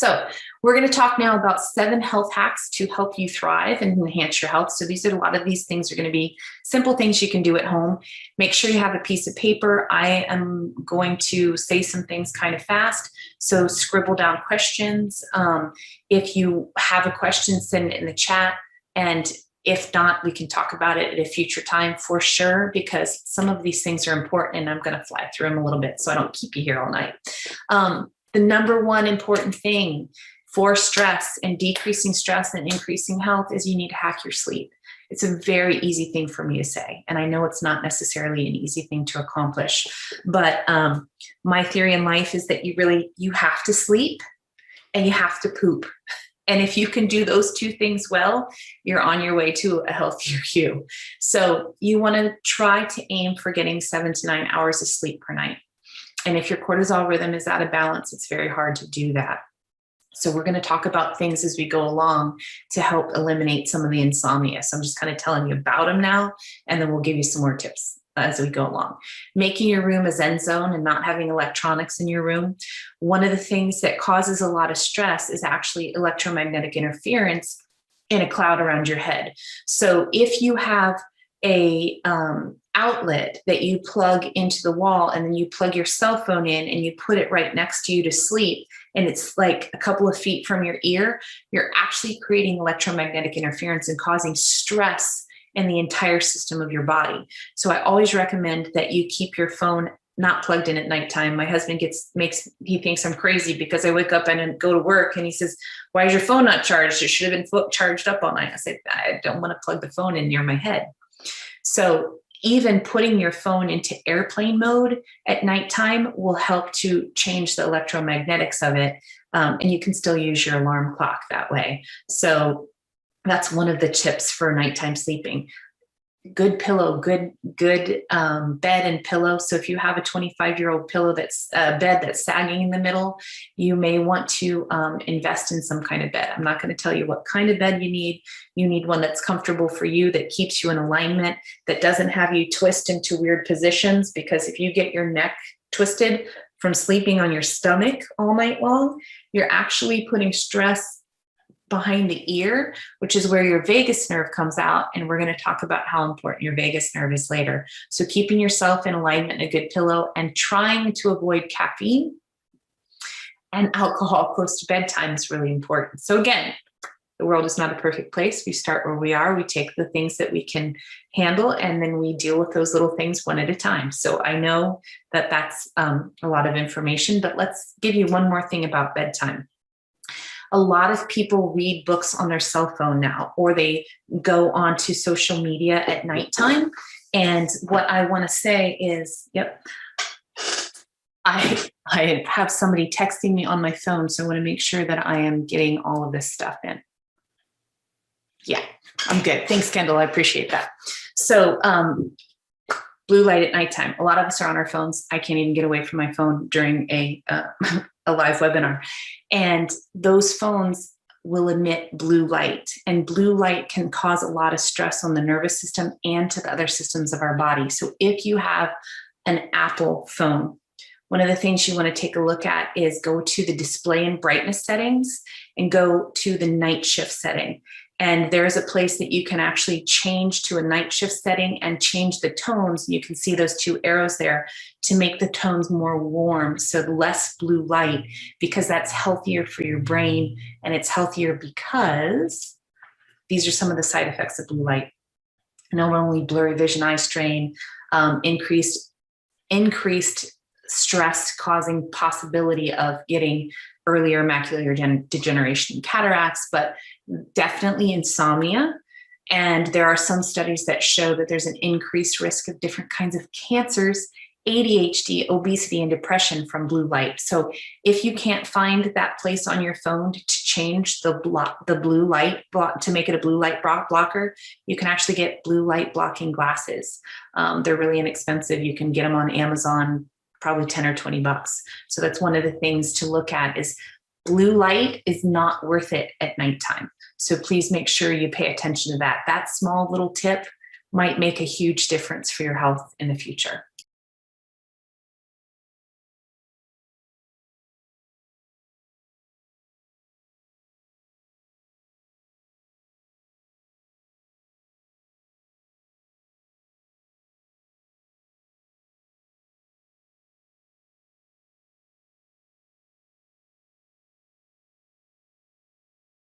So we're going to talk now about 7 health hacks to help you thrive and enhance your health. So these are a lot of these things are going to be simple things you can do at home. Make sure you have a piece of paper. I am going to say some things kind of fast, so scribble down questions. If you have a question, send it in the chat. And if not, we can talk about it at a future time for sure, because some of these things are important and I'm going to fly through them a little bit so I don't keep you here all night. The number one important thing for stress and decreasing stress and increasing health is you need to hack your sleep. It's a very easy thing for me to say, and I know it's not necessarily an easy thing to accomplish, but my theory in life is that you have to sleep and you have to poop. And if you can do those 2 things well, you're on your way to a healthier you. So you want to try to aim for getting 7 to 9 hours of sleep per night. And if your cortisol rhythm is out of balance, it's very hard to do that. So we're going to talk about things as we go along to help eliminate some of the insomnia. So I'm just kind of telling you about them now, and then we'll give you some more tips as we go along. Making your room a Zen zone and not having electronics in your room. One of the things that causes a lot of stress is actually electromagnetic interference in a cloud around your head. So if you have a outlet that you plug into the wall and then you plug your cell phone in and you put it right next to you to sleep, and it's like a couple of feet from your ear, you're actually creating electromagnetic interference and causing stress in the entire system of your body. So I always recommend that you keep your phone not plugged in at nighttime. My husband he thinks I'm crazy because I wake up and go to work and he says, "Why is your phone not charged? It should have been charged up all night." I said, "I don't want to plug the phone in near my head." So even putting your phone into airplane mode at nighttime will help to change the electromagnetics of it. And you can still use your alarm clock that way. So that's one of the tips for nighttime sleeping. Good pillow, good bed and pillow. So if you have a 25-year-old pillow that's a bed that's sagging in the middle, you may want to invest in some kind of bed. I'm not going to tell you what kind of bed you need. You need one that's comfortable for you, that keeps you in alignment, that doesn't have you twist into weird positions, because if you get your neck twisted from sleeping on your stomach all night long, you're actually putting stress behind the ear, which is where your vagus nerve comes out. And we're going to talk about how important your vagus nerve is later. So keeping yourself in alignment, a good pillow, and trying to avoid caffeine and alcohol close to bedtime is really important. So again, the world is not a perfect place. We start where we are. We take the things that we can handle, and then we deal with those little things one at a time. So I know that that's a lot of information, but let's give you one more thing about bedtime. A lot of people read books on their cell phone now, or they go onto social media at nighttime. And what I want to say is, I have somebody texting me on my phone, so I want to make sure that I am getting all of this stuff in. Yeah, I'm good. Thanks, Kendall. I appreciate that. So blue light at nighttime. A lot of us are on our phones. I can't even get away from my phone during a live webinar. And those phones will emit blue light, and blue light can cause a lot of stress on the nervous system and to the other systems of our body. So if you have an Apple phone, one of the things you want to take a look at is go to the display and brightness settings and go to the night shift setting. And there's a place that you can actually change to a night shift setting and change the tones. You can see those 2 arrows there to make the tones more warm, so less blue light, because that's healthier for your brain. And it's healthier because these are some of the side effects of blue light. Not only blurry vision, eye strain, increased stress causing possibility of getting earlier macular degeneration and cataracts, but definitely insomnia. And there are some studies that show that there's an increased risk of different kinds of cancers, ADHD, obesity, and depression from blue light. So if you can't find that place on your phone to change the blue light to make it a blue light blocker, you can actually get blue light blocking glasses. They're really inexpensive. You can get them on Amazon, probably 10 or 20 bucks. So that's one of the things to look at, is blue light is not worth it at nighttime. So please make sure you pay attention to that. That small little tip might make a huge difference for your health in the future.